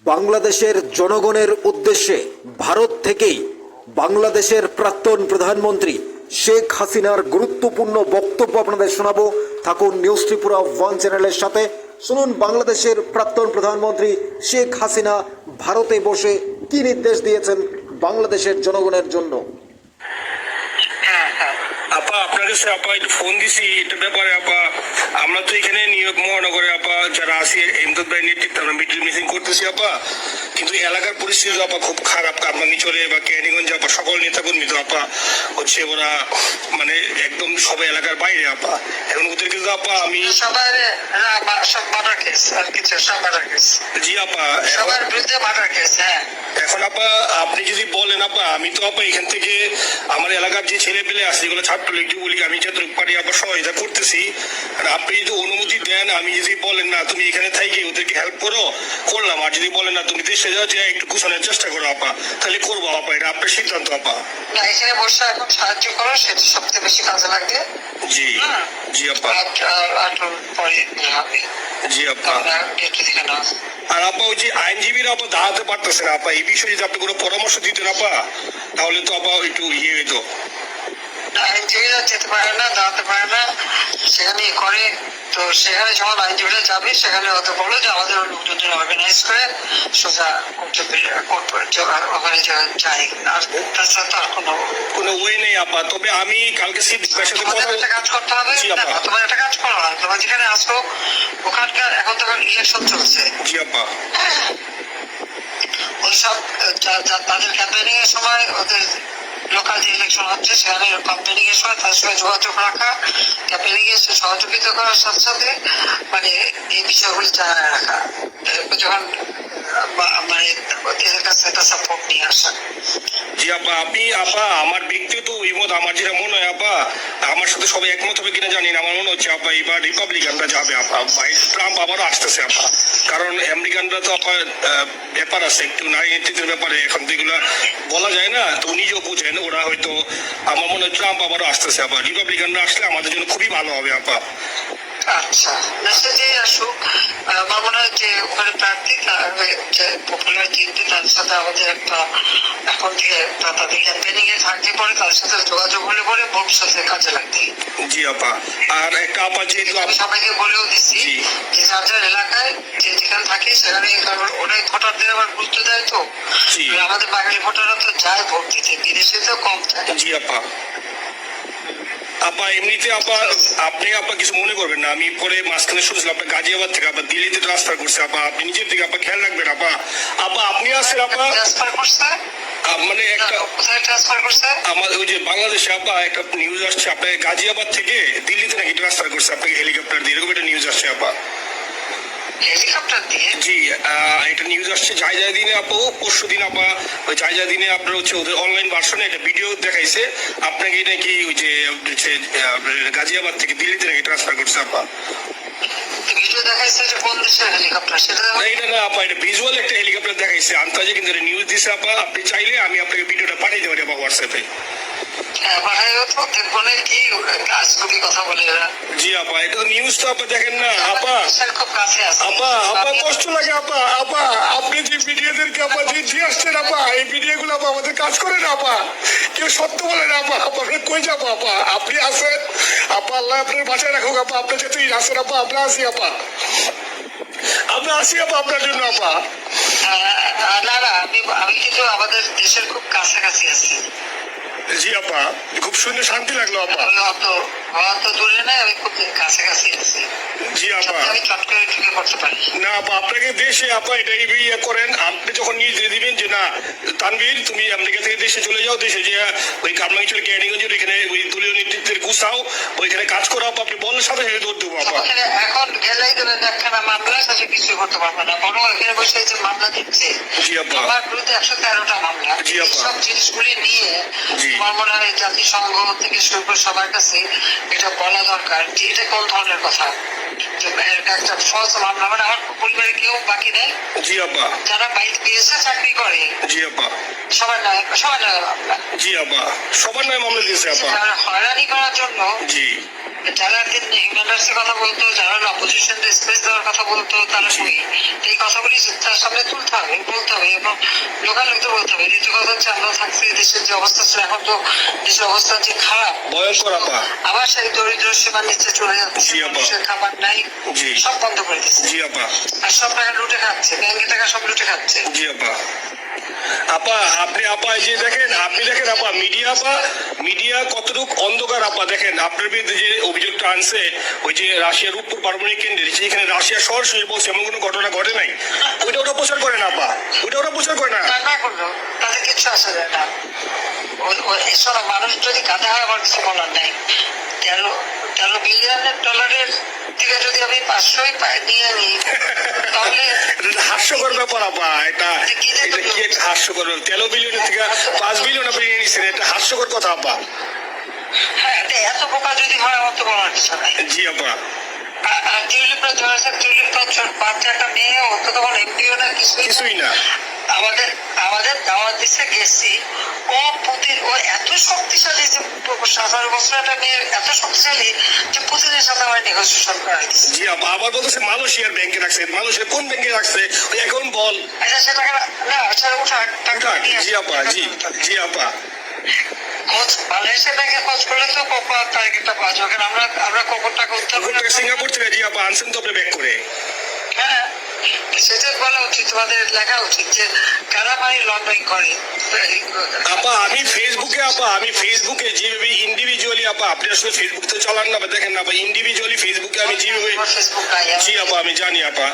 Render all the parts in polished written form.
বাংলাদেশের জনগণের উদ্দেশ্যে ভারত থেকেই বাংলাদেশের প্রাক্তন প্রধানমন্ত্রী শেখ হাসিনার গুরুত্বপূর্ণ বক্তব্য আপনাদের শোনাবো। থাকুন নিউজ ত্রিপুরা ওয়ান চ্যানেলের সাথে। শুনুন বাংলাদেশের প্রাক্তন প্রধানমন্ত্রী শেখ হাসিনা ভারতে বসে কি নির্দেশ দিয়েছেন বাংলাদেশের জনগণের জন্য। আপা আপনার কাছে আপা একটু ফোন দিছি এটা ব্যাপারে আপা। আমরা তো এখানে নিউ ইয়র্ক মহানগরে আপা যারা আছি এমদাদ ভাই নেতৃত্বে আমরা মিটিং মিটিং করতেছি আপা, কিন্তু এলাকার পরিস্থিতি আপা খুব খারাপ। কারমানিচরে বা ক্যানিগঞ্জে আপা সকল নেতাকর্মী তো আপা হচ্ছে ওরা মানে একদম সবাই এলাকার বাইরে আপা। এখন ওদের কিন্তু আপা আমি সবার সব মার্ডার কেস আর কিছু সব মার্ডার কেস। জি আপা সবার বিরুদ্ধে মার্ডার কেস। হ্যাঁ এখন আপা আপনি যদি বলেন আপা, আমি তো আপা এখান থেকে আমার এলাকার যে ছেলে পেলে আছে যেগুলো ছাত্রলীগ যুবলীগ আমি যতটুকু পারি আবার সহায়তা করতেছি। আর আপনি যদি অনুমতি দেন, আমি যদি বলেন না তুমি এখানে থাকি ওদেরকে হেল্প করো করলাম, আর যদি বলেন না তুমি দেশে যাও যে একটু গুছানোর চেষ্টা করো আপা, তাহলে করবো আপা। এটা আপনার সিদ্ধান্ত আপা। না, এখানে বসে এখন সাহায্য করো, সেটা সবচেয়ে বেশি কাজে লাগবে। জি জি আপা। আর পরে হবে। জি আপা। একটু দেখে নাও। আর আপা ওই যে আইনজীবীরা আপা দাঁড়াতে পারতেছে না আপা, এই বিষয়ে যদি আপনি কোনো পরামর্শ দিতেন আপা তাহলে তো আপা একটু ইয়ে হইতো। আইনজীবীরা যেতে পারে না, দাঁড়াতে পারে না, সেখানে করে। তো সেখানে যখন আইনজীবীরা যাবে সেখানে হতে বলো যে আমাদের লোকজন অর্গানাইজ করে সোজা ওখানে যাই। আর তাছাড়া তো আর কোনো ওয়ে নেই আপা। তবে আমি কালকে তোমাদের একটা কাজ করতে হবে। তোমার একটা কাজ করো না, তোমার যেখানে আসো ওখানকার এখন তো ইলেকশন চলছে। জি আপা। ওই সব তাদের ক্যাম্পেনিং এর সময় ওদের লোকাল যে ইলেকশন হচ্ছে সেখানে ক্যাম্পেনিং এর সময় তার সঙ্গে যোগাযোগ রাখা, ক্যাম্পেনিং এর সহযোগিতা করার সাথে সাথে মানে এই বিষয়গুলি জানায় রাখা, যখন মানে ওদের কাছে একটা সাপোর্ট নিয়ে আসা। জি আপা। আপনি আপা আমার ব্যক্তিগত অভিমত, আমার যেটা মনে হয় আপা, আমার সাথে সবাই একমত হবে কিনা জানি না, আমার মনে হচ্ছে আপা এবার রিপাবলিকানরা যাবে আপা। ট্রাম্প আবারও আসতেছে আপা, কারণ আমেরিকানরা তো আপা ব্যাপার আছে একটু নারীনীতির ব্যাপারে, এখন তো এগুলো বলা যায় না। তো নিজেও বুঝেন ওরা হয়তো, আমার মনে হয় ট্রাম্প আবারও আসতেছে আপা। রিপাবলিকানরা আসলে আমাদের জন্য খুবই ভালো হবে আপা। আচ্ছা, দেশে যে আসুক, আমার মনে হয় যে ওখানে প্রার্থী যে পপুলার জিতবে তাদের সাথে আমাদের একটা এখন থেকে তাদের ক্যাম্পেনিং এ থাকতে পারে, তাদের সাথে যোগাযোগ হলে পরে ভবিষ্যতে কাজে লাগবে। জি আপা। আর একটা আপা যেহেতু আমি সবাইকে বলেও দিচ্ছি যে যার যার এলাকায় যে যেখানে থাকে সেখানে, কারণ অনেক ভোটারদের আবার গুরুত্ব দেয়। তো আমাদের বাঙালি ভোটাররা তো যায় ভোট দিতে, বিদেশে তো কম যায়। জি আপা। আপা এমনিতে আপা আপনি আপা কিছু মনে করবেন না, আমি পরে মাঝখানে শুনছিলাম আপনার গাজিয়াবাদ থেকে আবার দিল্লিতে ট্রান্সফার করছে আপা। আপনি নিজের থেকে আপা খেয়াল রাখবেন আপা। আপা আপনি আছেন আপা ট্রান্সফার করছে মানে একটা কোথায় ট্রান্সফার করছে? আমার ওই যে বাংলাদেশে আপা একটা নিউজ আসছে আপনাকে গাজিয়াবাদ থেকে দিল্লিতে নাকি ট্রান্সফার করছে আপনাকে হেলিকপ্টার দিয়ে, এরকম একটা নিউজ আসছে আপা। হেলিকপ্টার দিয়ে? জি একটা নিউজ আসছে জায়জা দিনে আপু, পরশু দিন আপা ওই জায়জা দিনে আপনার হচ্ছে ওদের অনলাইন ভার্সনে একটা ভিডিও দেখাইছে আপনাকে নাকি ওই যে গাজিয়াবাদ থেকে দিল্লিতে নাকি ট্রান্সফার করছে আপা। ভিডিও দেখাইছে যে কোন দেশের হেলিকপ্টার সেটা? এটা না আপা, এটা ভিজুয়াল একটা হেলিকপ্টার দেখাইছে আন্তাজে, কিন্তু এটা নিউজ দিছে আপা। আপনি চাইলে আমি আপনাকে ভিডিওটা পাঠিয়ে দেবো আপা হোয়াটসঅ্যাপে। কথা বলে এরা। জি আপা, এটা তো নিউজ তো আপা দেখেন না আপা। খুব কাছে আছে আপা আপা কষ্ট লাগে আপা। আপা আপনি যে ভিডিওদেরকে আপা যে দিয়ে আসছেন আপা, এই ভিডিও গুলো আপা আমাদের কাজ করে না আপা। কেউ সত্য বলে না আপা। আপা আপনি কই যাবো আপা? আপনি আছেন আপা, আল্লাহ আপনার বাঁচায় রাখুক আপা। আপনি যেতেই আছেন আপা, আমরা আছি আপা, আমরা আছি আপা আপনার জন্য আপা। না না, আমি কিন্তু আমাদের দেশের খুব কাছাকাছি আছি। জি আপা, খুব শুনে শান্তি লাগলো আপা। অত দূরে নাই, আমি খুব কাছাকাছি আছি। জি আপা। আমি চট করে ঢুকে পড়তে পারি না আপা, আপনাকে দেশে আপা এটা ইয়ে করেন, আপনি যখন নিয়ে দিয়ে দিবেন যে না তানভীর তুমি আমেরিকা থেকে দেশে চলে যাও, দেশে যে ওই কারমাঙ্গিচুর ক্যানিগঞ্জের এখানে ওই দলীয় নেতৃত্বের গুছাও, ওইখানে কাজ করো আপা। আপনি বলার সাথে সাথে দৌড় দেবো আপা। এখন গেলেই ধরেন একখানা মামলা সাথে কিছু করতে পারবে না, বরং এখানে বসে যে মামলা দিচ্ছে জি আপা, আমার বিরুদ্ধে 113টা মামলা। জি আপা, সব জিনিসগুলি নিয়ে আমার মনে হয় জাতিসংঘ থেকে শুরু করে সবার কাছে এটা বলা দরকার যে এটা কোন ধরনের কথা, যে একটা ফলস মামলা, মানে আমার পরিবারে কেউ বাকি নেই, জি আপা, যারা বাইরে গিয়েছে চাকরি করে জি আপা, সবার নয় মামলা। জি আপা, সবার নয় মামলা দিয়েছে আপা। যারা হয়রানি করার জন্য, জি যারা হিউম্যান রাইটস এর কথা বলতো, যারা অপোজিশন স্পেস দেওয়ার কথা বলতো, তারা কই? এই কথাগুলি তার সামনে তুলতে হবে, বলতে হবে, এবং লোকাল লোকদের বলতে হবে। দ্বিতীয় কথা হচ্ছে, আমরা থাকতে দেশের যে অবস্থা ছিল, এখন তো দেশের অবস্থা যে খারাপ, ভয়ঙ্কর আপা। আবার সেই দরিদ্র সীমার নিচে চলে যাচ্ছে, জি আপা। মানুষের খাবার নাই, জি। সব বন্ধ করে দিচ্ছে, জি আপা, আর সব টাকা লুটে খাচ্ছে, ব্যাংকের টাকা সব লুটে খাচ্ছে। জি আপা। আপা আপনি আপা এই যে দেখেন, আপনি দেখেন আপা, মিডিয়া কতটুকু অন্ধকার আপা। দেখেন আপনার বিরুদ্ধে যে অভিযোগটা আনছে, ওই যে রাশিয়ার উত্তর পারমাণবিক কেন্দ্রে, যেখানে রাশিয়া সরাসরি বলছে এমন কোনো ঘটনা ঘটে নাই, ওটা প্রচার করে না আপা, ওটা প্রচার করে না। না করলো তাদের কিচ্ছু আসা যায় না। এসব মানুষ যদি গাধা হয়, আমার কিছু বলার নাই। 13 বিলিয়নের ডলারের থেকে যদি আমি 500 নিয়ে নিই, তাহলে এটা হাস্যকর ব্যাপার আপা। এটা কি একটা হাস্যকর, 13 বিলিয়নের থেকে 5 বিলিয়ন আপনি নিয়ে নিচ্ছেন, এটা হাস্যকর কথা আপা। হ্যাঁ, এত বোকা যদি হয়, আমার তো বলার কিছু নাই। জি আপা, আর টিউলিপটা ধরেছে, টিউলিপ তো বাচ্চা একটা মেয়ে, ও তো তখন এমপিও না, কিছুই না। আমাদের দাওয়াত দিচ্ছে, গেছি। ও এত শক্তিশালী যে 17 বছর একটা মেয়ে এত শক্তিশালী যে পুতিনের সাথে আমার নেগোসিয়েশন করা দিচ্ছে। জি আপা, আবার বলতেছে মালয়েশিয়ার ব্যাংকে রাখছে, মালয়েশিয়ার কোন ব্যাংকে রাখছে ওই এখন বল। আচ্ছা, সে টাকা না, সেটা উঠা টাকা নিয়ে জি আপা, জি জি আপা, খোঁজ মালয়েশিয়া ব্যাংকে খোঁজ করলে তো কোপার টার্গেটটা পাওয়া যাবে। কারণ আমরা কোপার টাকা উত্তর কোন থেকে সিঙ্গাপুর থেকে। জি আপা, আনছেন তো আপনি ব্যাক করে। হ্যাঁ, সেটা বলা উচিত, তোমাদের লেখা উচিত যে কারা মানি লন্ডারিং করে। আপা আমি ফেসবুকে যেভাবে ইন্ডিভিজুয়ালি আপা, আপনি আসলে ফেসবুক তো চালান না বা দেখেন না, বা ইন্ডিভিজুয়ালি ফেসবুকে আমি যেভাবে, ফেসবুক নাই। জি আপা আমি জানি আপা,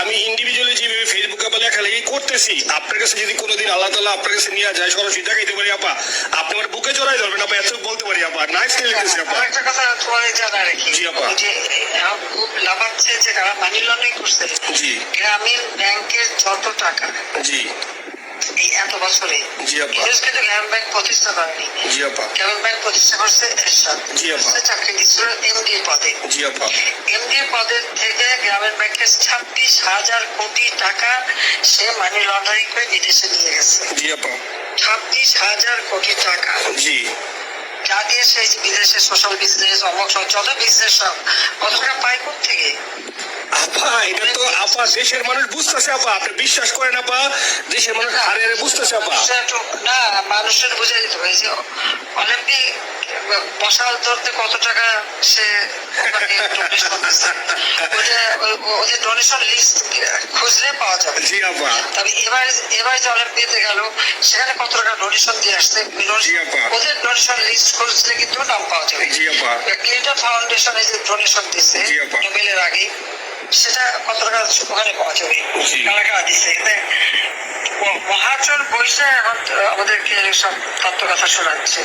আমি ইন্ডিভিজুয়ালি যেভাবে ফেসবুকে আপা লেখালেখি করতেছি, আপনার কাছে যদি কোনোদিন আল্লাহ তাআলা আপনার কাছে নিয়ে যায়, সরাসরি দেখাইতে পারি আপা, আপনি আমার বুকে জড়াই ধরবেন আপা, এত বলতে পারি আপা। নাইস লিখতেছি আপা। একটা কথা তোমার জানা রাখি, জি আপা। যে খুব লাভাচ্ছে যে কারা মানি লন্ডারিং করছে। জি গ্রামীণ ব্যাংকের যত টাকা জি এই এত বছরে, জি আপা। ইউনুস কিন্তু গ্রামীণ ব্যাংক প্রতিষ্ঠা করেনি। জি আপা, গ্রামীণ ব্যাংক প্রতিষ্ঠা করছে এরশাদ। জি আপা। সে চাকরি দিচ্ছিল এমডি পদে। জি আপা, এমডি পদের থেকে গ্রামীণ ব্যাংকের 26,000 কোটি টাকা সে মানি লন্ডারিং করে বিদেশে নিয়ে গেছে। জি আপা, 26,000 কোটি টাকা, জি যা দিয়ে সেই বিদেশে সোশ্যাল বিজনেস, অমক যত বিজনেস সব কত টাকা পায় থেকে। আপা এটা তো আপা দেশের মানুষ বুঝতেছে আপা, আপনি বিশ্বাস করেন আপা, দেশের মানুষ হারে হারে বুঝতেছে আপা। না, মানুষের বুঝে দিতে হবে যে অলিম্পিক মশাল ধরতে কত টাকা সে ডোনেশন করতেছে। ওদের ডোনেশন লিস্ট খুঁজলে পাওয়া যাবে। জি আপা, তবে এবার যে অলিম্পিয়াতে গেল, সেখানে কত টাকা ডোনেশন দিয়ে আসছে, জি আপা। ওদের ডোনেশন লিস্ট খুঁজলে কিন্তু নাম পাওয়া যাবে। জি আপা, ক্লিন্টন ফাউন্ডেশনে যে ডোনেশন দিচ্ছে জি আপা। নোবেলের আগে, সেটা কত টাকা ওখানে পাওয়া যাবে, জি। কারা কারা দিচ্ছে। মহাজন বৈশা এখন আমাদেরকে সব তত্ত্ব কথা শোনাচ্ছে।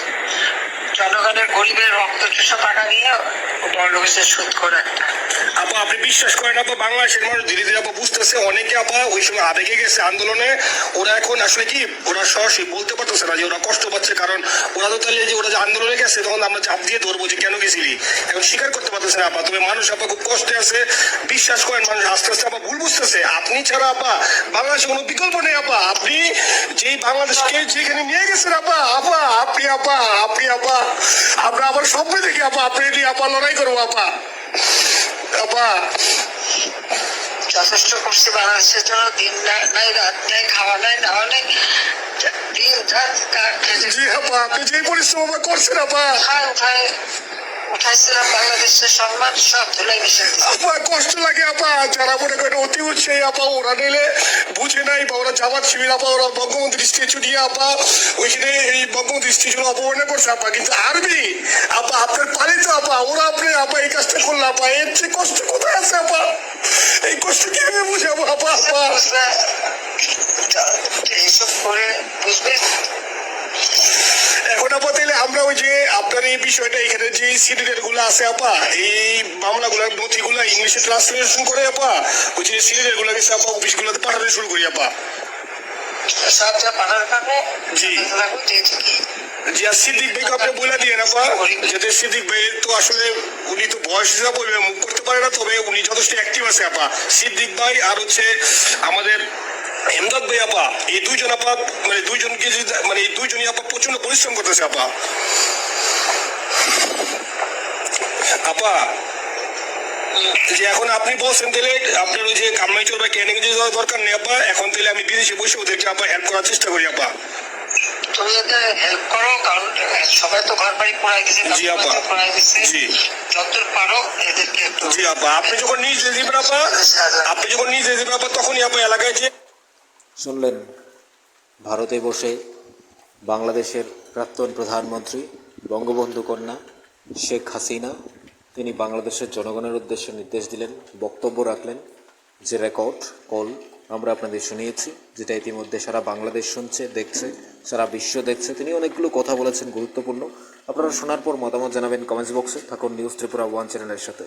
জনগণের গরিবের রক্ত চুষা টাকা নিয়ে বড় লোকের সুদ করে একটা। আপা আপনি বিশ্বাস করেন আপা, বাংলাদেশের মানুষ ধীরে ধীরে আপা বুঝতেছে, অনেকে আপা ওই সময় আবেগে গেছে আন্দোলনে, ওরা এখন আসলে কি, ওরা সরাসরি বলতে পারতেছে না যে ওরা কষ্ট পাচ্ছে, কারণ ওরা তো তাহলে যে ওরা যে আন্দোলনে গেছে, তখন আমরা চাপ দিয়ে ধরবো যে কেন গেছিলি, এখন স্বীকার করতে পারতেছে না আপা। তবে মানুষ আপা খুব কষ্টে আছে, বিশ্বাস করেন মানুষ আস্তে আস্তে আপা ভুল বুঝতেছে। আপনি ছাড়া আপা বাংলাদেশে কোনো বিকল্প নেই আপা, আপনি যেই বাংলাদেশকে যেখানে নিয়ে গেছেন আপা, আপনি আমরা আবার স্বপ্নে দেখি আপা, আপনি নিয়ে আপা লড়াই করবো আপা। আপা যথেষ্ট করছি বাংলাদেশের জন্য, দিন নাই রাত নাই, খাওয়া নাই নাওয়া নাই, দিন রাত জি আপা, আপনি যে পরিশ্রম আপা করছেন আপা, উঠাইছিলাম বাংলাদেশের সম্মান সব ধুলাই মিশে আপা কষ্ট লাগে আপা। যারা মনে করেন অতি উৎসাহী আপা, ওরা নিলে বুঝে নাই, বা ওরা জামাত শিবির আপা, ওরা বঙ্গবন্ধুর স্ট্যাচু নিয়ে আপা ওইখানে এই বঙ্গবন্ধুর স্ট্যাচু অপমানে করছে আপা, কিন্তু আর্মি আপা আপনার পালিত আপা, ওরা আপনি আপা এই কাজটা করলো আপা, এর চেয়ে কষ্ট কোথায় আছে আপা? এই কষ্ট কিভাবে বুঝাবো আপা? আপা এইসব করে বুঝবে। এখন আপা তাহলে আমরা ওই যে আপনার এই বিষয়টা, এখানে যে সিলিন্ডার গুলো আছে আপা, এই মামলাগুলোর নথিগুলো ইংলিশে ট্রান্সলেশন করে আপা, ওই যে সিলিন্ডার গুলো গেছে আপা অফিস গুলোতে পাঠাতে শুরু করি আপা। সাহায্য পাঠার কারণে জি। লাগবে যেহেতু কি জি আর সিদ্দিক ভাইকে আপনি বলে দিয়ে না পা যাতে সিদ্দিক ভাই তো আসলে উনি তো বয়স হিসাবে বলবে মুখ করতে পারে না, তবে উনি যথেষ্ট অ্যাক্টিভ আছে আপা। সিদ্দিক ভাই আর হচ্ছে আমাদের এমদাদ ভাই আপা, এই দুইজন আপা মানে দুইজনকে মানে এই দুইজনই আপা প্রচন্ড পরিশ্রম করতেছে আপা। আপা যে এখন আপনি বলছেন তাহলে আপনার ওই যে কামরাইচর বা ক্যানিং যাওয়ার দরকার নেই আপা, এখন তাহলে আমি বিদেশে বসে ওদেরকে আপা হেল্প করার চেষ্টা করি আপা। তুমি এদের হেল্প করো, কারণ সবাই তো ঘর বাড়ি পড়াই দিছে, জি আপা। পড়াই দিছে, জি। যতদূর পারো এদেরকে একটু জি আপা, আপনি যখন নিজে দিবেন আপা, আপনি যখন নিজে দিবেন আপা, তখনই আপা এলাকায় যে শুনলেন ভারতে বসে বাংলাদেশের প্রাক্তন প্রধানমন্ত্রী বঙ্গবন্ধু কন্যা শেখ হাসিনা তিনি বাংলাদেশের জনগণের উদ্দেশ্যে নির্দেশ দিলেন, বক্তব্য রাখলেন, যে রেকর্ড কল আমরা আপনাদের শুনিয়েছি, যেটা ইতিমধ্যে সারা বাংলাদেশ শুনছে, দেখছে, সারা বিশ্ব দেখছে। তিনি অনেকগুলো কথা বলেছেন গুরুত্বপূর্ণ। আপনারা শোনার পর মতামত জানাবেন কমেন্টস বক্সে। থাকুন নিউজ ত্রিপুরা 1 চ্যানেলের সাথে।